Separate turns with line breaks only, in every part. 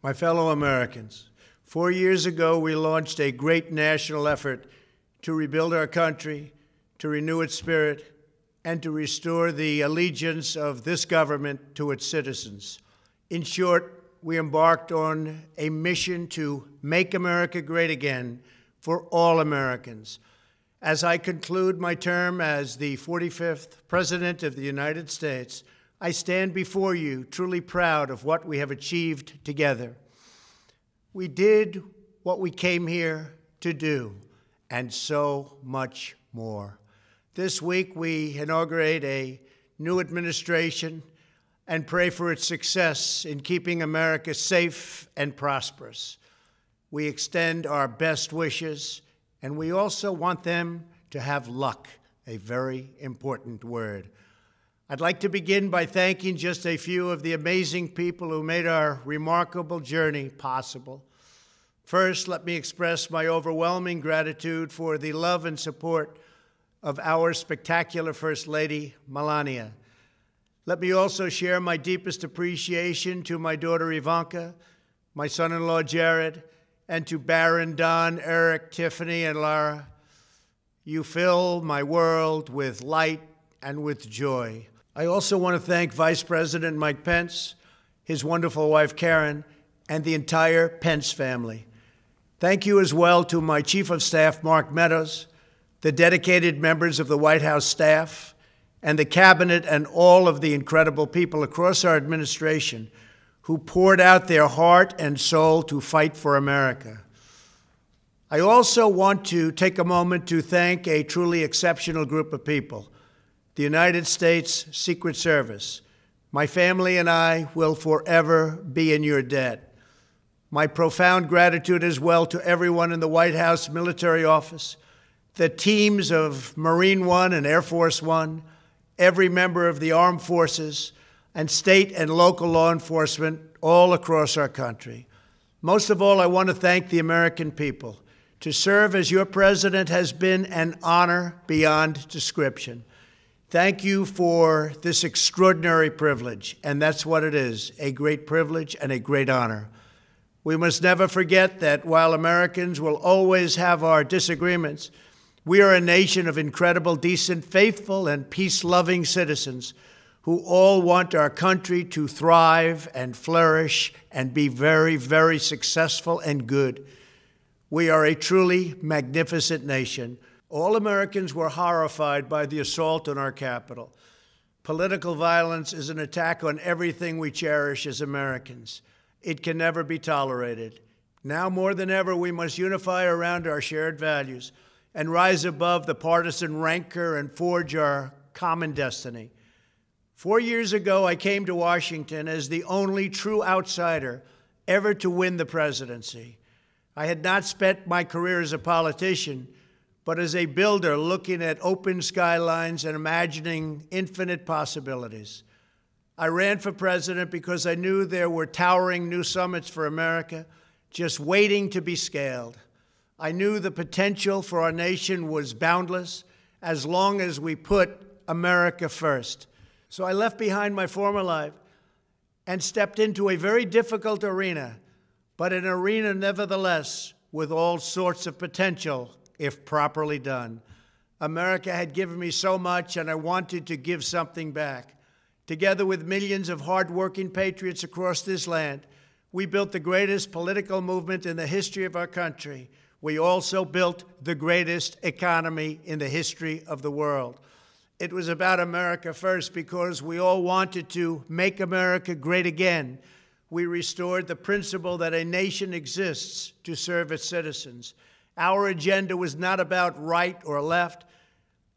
My fellow Americans, 4 years ago, we launched a great national effort to rebuild our country, to renew its spirit, and to restore the allegiance of this government to its citizens. In short, we embarked on a mission to make America great again for all Americans. As I conclude my term as the 45th President of the United States, I stand before you truly proud of what we have achieved together. We did what we came here to do, and so much more. This week, we inaugurate a new administration and pray for its success in keeping America safe and prosperous. We extend our best wishes, and we also want them to have luck, a very important word. I'd like to begin by thanking just a few of the amazing people who made our remarkable journey possible. First, let me express my overwhelming gratitude for the love and support of our spectacular First Lady, Melania. Let me also share my deepest appreciation to my daughter Ivanka, my son-in-law Jared, and to Barron, Don, Eric, Tiffany, and Lara. You fill my world with light and with joy. I also want to thank Vice President Mike Pence, his wonderful wife Karen, and the entire Pence family. Thank you as well to my Chief of Staff, Mark Meadows, the dedicated members of the White House staff, and the Cabinet, and all of the incredible people across our administration who poured out their heart and soul to fight for America. I also want to take a moment to thank a truly exceptional group of people, the United States Secret Service. My family and I will forever be in your debt. My profound gratitude as well to everyone in the White House Military Office, the teams of Marine One and Air Force One, every member of the armed forces, and state and local law enforcement all across our country. Most of all, I want to thank the American people. To serve as your president has been an honor beyond description. Thank you for this extraordinary privilege, and that's what it is, a great privilege and a great honor. We must never forget that while Americans will always have our disagreements, we are a nation of incredible, decent, faithful, and peace-loving citizens who all want our country to thrive and flourish and be very, very successful and good. We are a truly magnificent nation. All Americans were horrified by the assault on our Capitol. Political violence is an attack on everything we cherish as Americans. It can never be tolerated. Now more than ever, we must unify around our shared values and rise above the partisan rancor and forge our common destiny. 4 years ago, I came to Washington as the only true outsider ever to win the presidency. I had not spent my career as a politician, but as a builder looking at open skylines and imagining infinite possibilities. I ran for president because I knew there were towering new summits for America just waiting to be scaled. I knew the potential for our nation was boundless as long as we put America first. So I left behind my former life and stepped into a very difficult arena, but an arena nevertheless with all sorts of potential if properly done. America had given me so much, and I wanted to give something back. Together with millions of hardworking patriots across this land, we built the greatest political movement in the history of our country. We also built the greatest economy in the history of the world. It was about America first because we all wanted to make America great again. We restored the principle that a nation exists to serve its citizens. Our agenda was not about right or left.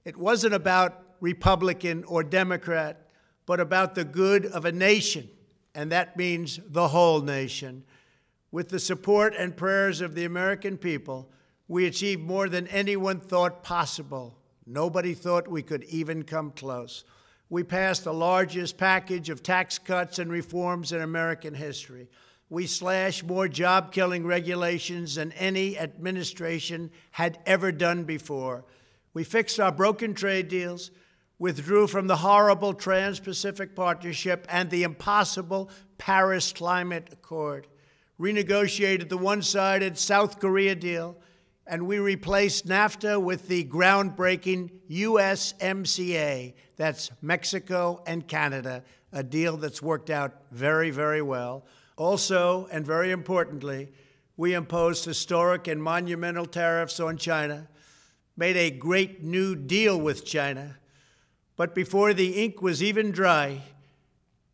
It wasn't about Republican or Democrat, but about the good of a nation, and that means the whole nation. With the support and prayers of the American people, we achieved more than anyone thought possible. Nobody thought we could even come close. We passed the largest package of tax cuts and reforms in American history. We slashed more job-killing regulations than any administration had ever done before. We fixed our broken trade deals, withdrew from the horrible Trans-Pacific Partnership and the impossible Paris Climate Accord, renegotiated the one-sided South Korea deal, and we replaced NAFTA with the groundbreaking USMCA. That's Mexico and Canada, a deal that's worked out very, very well. Also, and very importantly, we imposed historic and monumental tariffs on China, made a great new deal with China. But before the ink was even dry,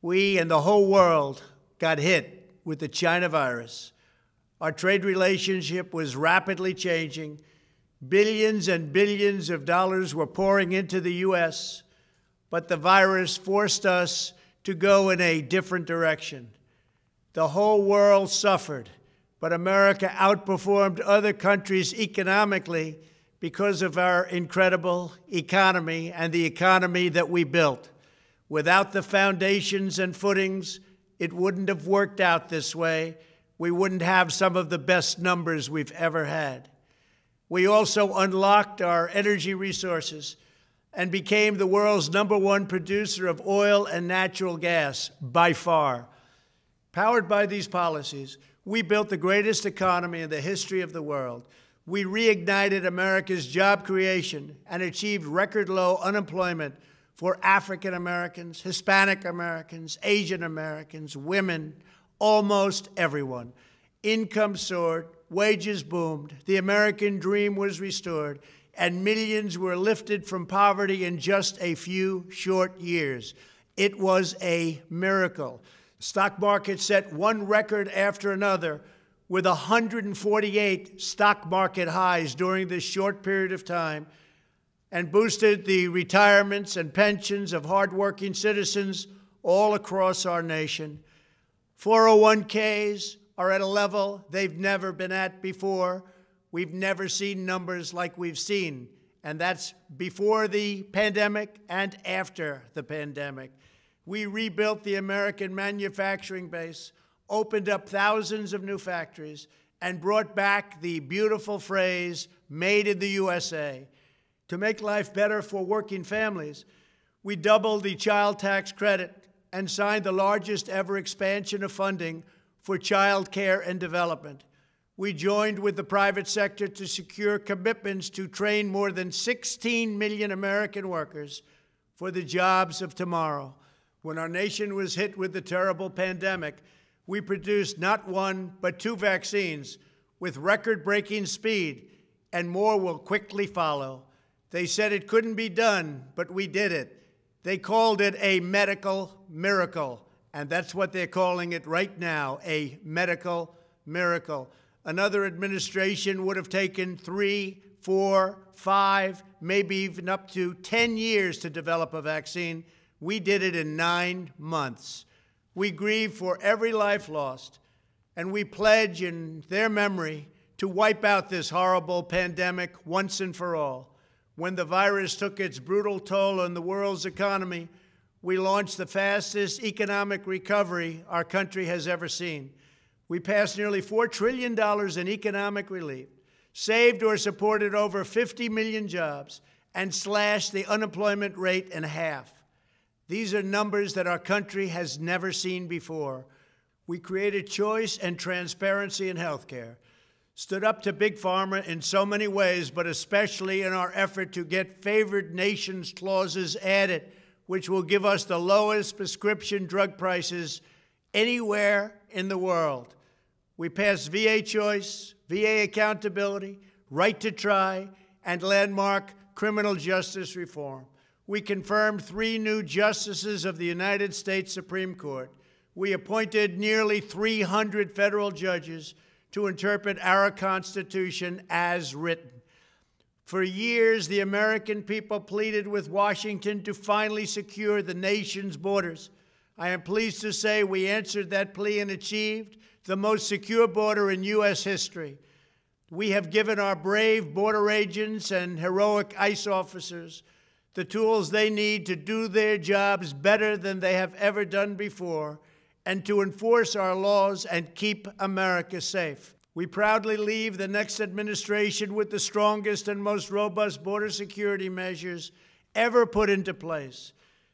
we and the whole world got hit with the China virus. Our trade relationship was rapidly changing. Billions and billions of dollars were pouring into the U.S., but the virus forced us to go in a different direction. The whole world suffered, but America outperformed other countries economically because of our incredible economy and the economy that we built. Without the foundations and footings, it wouldn't have worked out this way. We wouldn't have some of the best numbers we've ever had. We also unlocked our energy resources and became the world's #1 producer of oil and natural gas, by far. Powered by these policies, we built the greatest economy in the history of the world. We reignited America's job creation and achieved record low unemployment for African Americans, Hispanic Americans, Asian Americans, women, almost everyone. Income soared, wages boomed, the American dream was restored, and millions were lifted from poverty in just a few short years. It was a miracle. The stock market set one record after another, with 148 stock market highs during this short period of time, and boosted the retirements and pensions of hardworking citizens all across our nation. 401ks are at a level they've never been at before. We've never seen numbers like we've seen, and that's before the pandemic and after the pandemic. We rebuilt the American manufacturing base, opened up thousands of new factories, and brought back the beautiful phrase, "Made in the USA." To make life better for working families, we doubled the child tax credit and signed the largest ever expansion of funding for child care and development. We joined with the private sector to secure commitments to train more than 16 million American workers for the jobs of tomorrow. When our nation was hit with the terrible pandemic, we produced not one, but 2 vaccines with record-breaking speed, and more will quickly follow. They said it couldn't be done, but we did it. They called it a medical miracle, and that's what they're calling it right now, a medical miracle. Another administration would have taken 3, 4, 5, maybe even up to 10 years to develop a vaccine. We did it in 9 months. We grieve for every life lost, and we pledge in their memory to wipe out this horrible pandemic once and for all. When the virus took its brutal toll on the world's economy, we launched the fastest economic recovery our country has ever seen. We passed nearly $4 trillion in economic relief, saved or supported over 50 million jobs, and slashed the unemployment rate in half. These are numbers that our country has never seen before. We created choice and transparency in healthcare, stood up to Big Pharma in so many ways, but especially in our effort to get favored nations clauses added, which will give us the lowest prescription drug prices anywhere in the world. We passed VA choice, VA accountability, right to try, and landmark criminal justice reform. We confirmed 3 new justices of the United States Supreme Court. We appointed nearly 300 federal judges to interpret our Constitution as written. For years, the American people pleaded with Washington to finally secure the nation's borders. I am pleased to say we answered that plea and achieved the most secure border in U.S. history. We have given our brave border agents and heroic ICE officers the tools they need to do their jobs better than they have ever done before, and to enforce our laws and keep America safe. We proudly leave the next administration with the strongest and most robust border security measures ever put into place.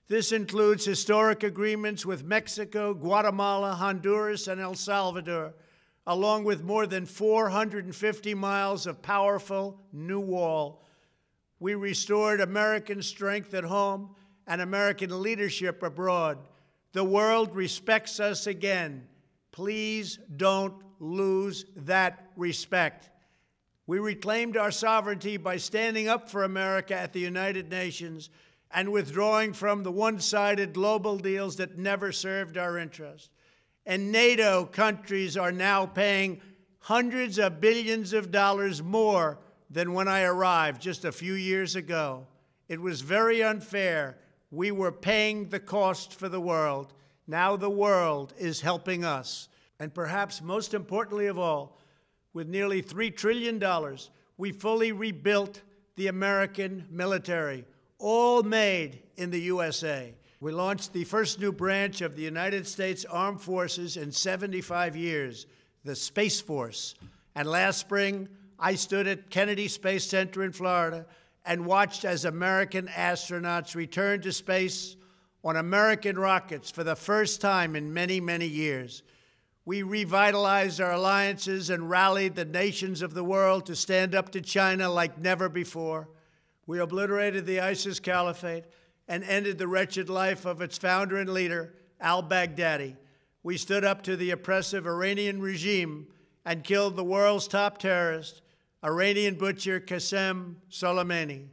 This includes historic agreements with Mexico, Guatemala, Honduras, and El Salvador, along with more than 450 miles of powerful new wall. We restored American strength at home and American leadership abroad. The world respects us again. Please don't lose that respect. We reclaimed our sovereignty by standing up for America at the United Nations and withdrawing from the one-sided global deals that never served our interest. And NATO countries are now paying hundreds of billions of dollars more than when I arrived just a few years ago. It was very unfair. We were paying the cost for the world. Now the world is helping us. And perhaps most importantly of all, with nearly $3 trillion, we fully rebuilt the American military, all made in the USA. We launched the first new branch of the United States Armed Forces in 75 years, the Space Force. And last spring, I stood at Kennedy Space Center in Florida and watched as American astronauts returned to space on American rockets for the first time in many, many years. We revitalized our alliances and rallied the nations of the world to stand up to China like never before. We obliterated the ISIS caliphate and ended the wretched life of its founder and leader, al-Baghdadi. We stood up to the oppressive Iranian regime and killed the world's top terrorist, Iranian butcher Qasem Soleimani.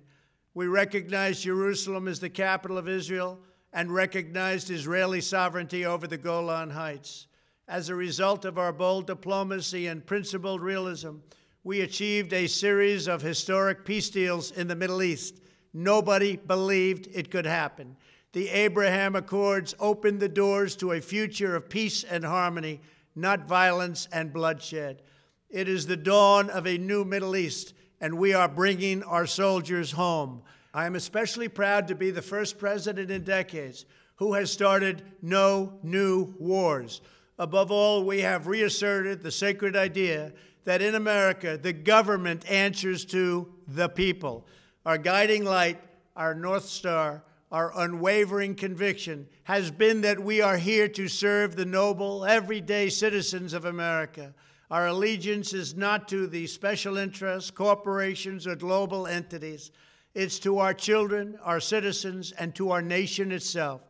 We recognized Jerusalem as the capital of Israel and recognized Israeli sovereignty over the Golan Heights. As a result of our bold diplomacy and principled realism, we achieved a series of historic peace deals in the Middle East. Nobody believed it could happen. The Abraham Accords opened the doors to a future of peace and harmony, not violence and bloodshed. It is the dawn of a new Middle East, and we are bringing our soldiers home. I am especially proud to be the first president in decades who has started no new wars. Above all, we have reasserted the sacred idea that in America, the government answers to the people. Our guiding light, our North Star, our unwavering conviction has been that we are here to serve the noble, everyday citizens of America. Our allegiance is not to the special interests, corporations, or global entities. It's to our children, our citizens, and to our nation itself.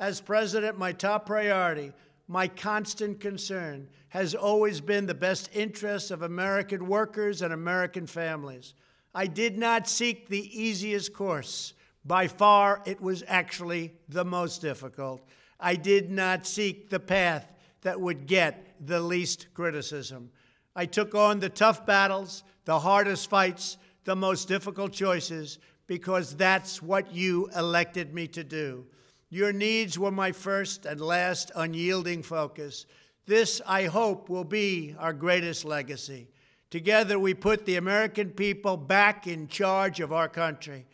As president, my top priority, my constant concern, has always been the best interests of American workers and American families. I did not seek the easiest course. By far, it was actually the most difficult. I did not seek the path that would get the least criticism. I took on the tough battles, the hardest fights, the most difficult choices, because that's what you elected me to do. Your needs were my first and last unyielding focus. This, I hope, will be our greatest legacy. Together, we put the American people back in charge of our country.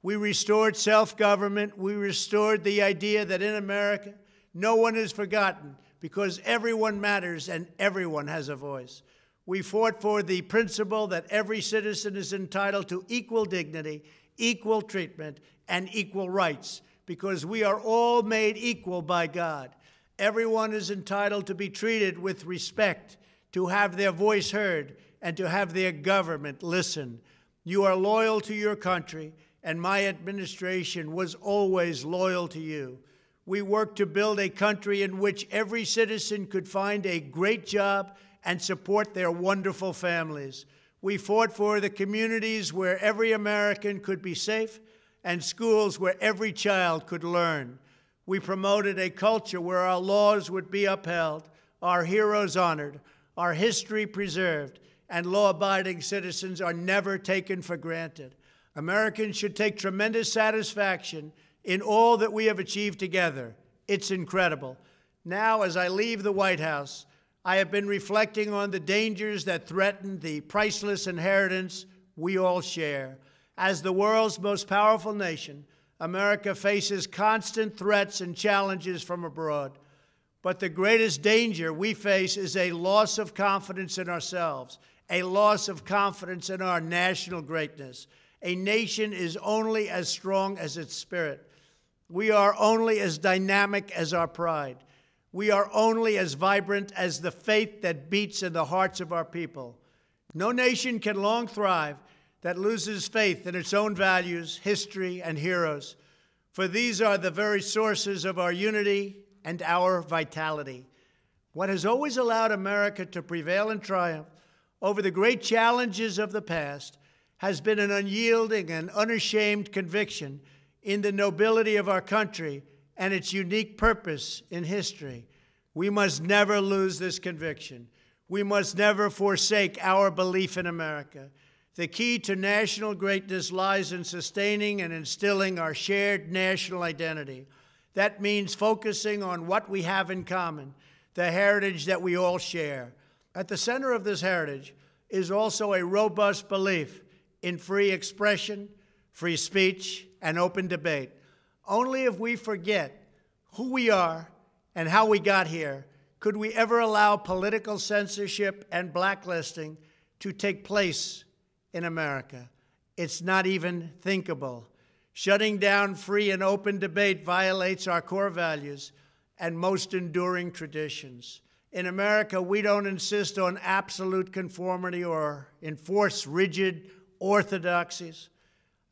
We restored self-government. We restored the idea that in America, no one is forgotten because everyone matters and everyone has a voice. We fought for the principle that every citizen is entitled to equal dignity, equal treatment, and equal rights because we are all made equal by God. Everyone is entitled to be treated with respect, to have their voice heard, and to have their government listen. You are loyal to your country, and my administration was always loyal to you. We worked to build a country in which every citizen could find a great job and support their wonderful families. We fought for the communities where every American could be safe and schools where every child could learn. We promoted a culture where our laws would be upheld, our heroes honored, our history preserved, and law-abiding citizens are never taken for granted. Americans should take tremendous satisfaction in all that we have achieved together. It's incredible. Now, as I leave the White House, I have been reflecting on the dangers that threaten the priceless inheritance we all share. As the world's most powerful nation, America faces constant threats and challenges from abroad. But the greatest danger we face is a loss of confidence in ourselves, a loss of confidence in our national greatness. A nation is only as strong as its spirit. We are only as dynamic as our pride. We are only as vibrant as the faith that beats in the hearts of our people. No nation can long thrive that loses faith in its own values, history, and heroes, for these are the very sources of our unity and our vitality. What has always allowed America to prevail and triumph over the great challenges of the past has been an unyielding and unashamed conviction in the nobility of our country and its unique purpose in history. We must never lose this conviction. We must never forsake our belief in America. The key to national greatness lies in sustaining and instilling our shared national identity. That means focusing on what we have in common, the heritage that we all share. At the center of this heritage is also a robust belief in free expression, free speech, and open debate. Only if we forget who we are and how we got here could we ever allow political censorship and blacklisting to take place in America. It's not even thinkable. Shutting down free and open debate violates our core values and most enduring traditions. In America, we don't insist on absolute conformity or enforce rigid orthodoxies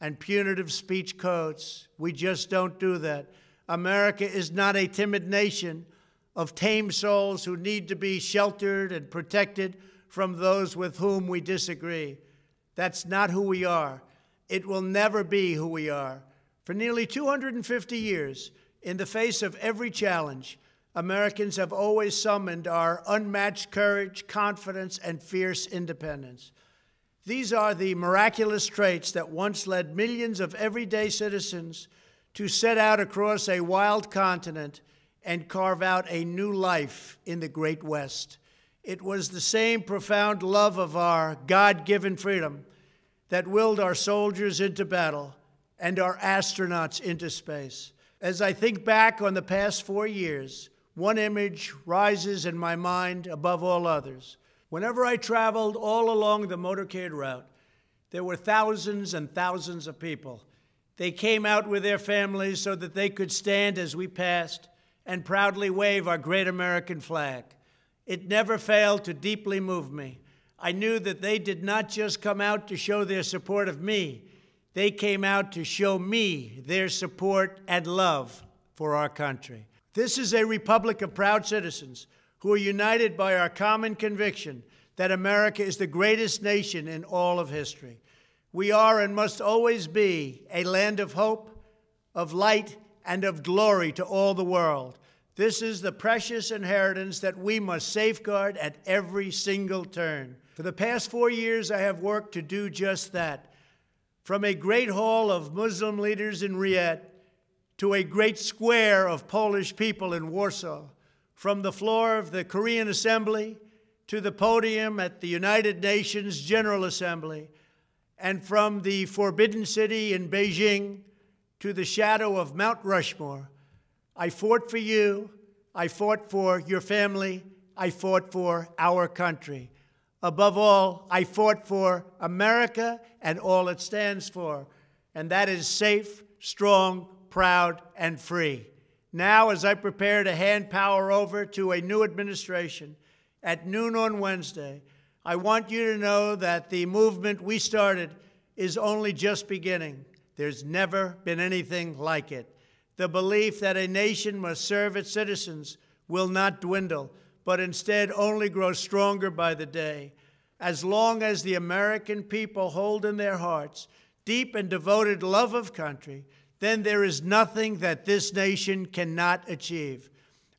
and punitive speech codes. We just don't do that. America is not a timid nation of tame souls who need to be sheltered and protected from those with whom we disagree. That's not who we are. It will never be who we are. For nearly 250 years, in the face of every challenge, Americans have always summoned our unmatched courage, confidence, and fierce independence. These are the miraculous traits that once led millions of everyday citizens to set out across a wild continent and carve out a new life in the Great West. It was the same profound love of our God-given freedom that willed our soldiers into battle and our astronauts into space. As I think back on the past 4 years, one image rises in my mind above all others. Whenever I traveled all along the motorcade route, there were thousands and thousands of people. They came out with their families so that they could stand as we passed and proudly wave our great American flag. It never failed to deeply move me. I knew that they did not just come out to show their support of me. They came out to show me their support and love for our country. This is a republic of proud citizens who are united by our common conviction that America is the greatest nation in all of history. We are and must always be a land of hope, of light, and of glory to all the world. This is the precious inheritance that we must safeguard at every single turn. For the past 4 years, I have worked to do just that. From a great hall of Muslim leaders in Riyadh to a great square of Polish people in Warsaw, from the floor of the Korean Assembly to the podium at the United Nations General Assembly, and from the Forbidden City in Beijing to the shadow of Mount Rushmore, I fought for you, I fought for your family, I fought for our country. Above all, I fought for America and all it stands for, and that is safe, strong, proud, and free. Now, as I prepare to hand power over to a new administration at noon on Wednesday, I want you to know that the movement we started is only just beginning. There's never been anything like it. The belief that a nation must serve its citizens will not dwindle, but instead only grow stronger by the day. As long as the American people hold in their hearts deep and devoted love of country, then there is nothing that this nation cannot achieve.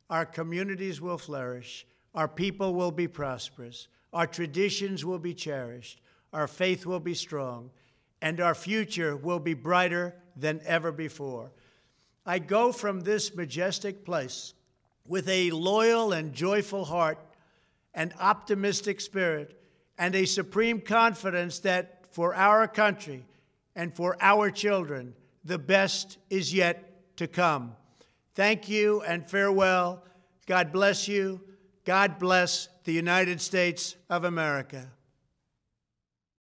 Our communities will flourish, our people will be prosperous, our traditions will be cherished, our faith will be strong, and our future will be brighter than ever before. I go from this majestic place with a loyal and joyful heart, an optimistic spirit, and a supreme confidence that for our country and for our children, the best is yet to come. Thank you and farewell. God bless you. God bless the United States of America.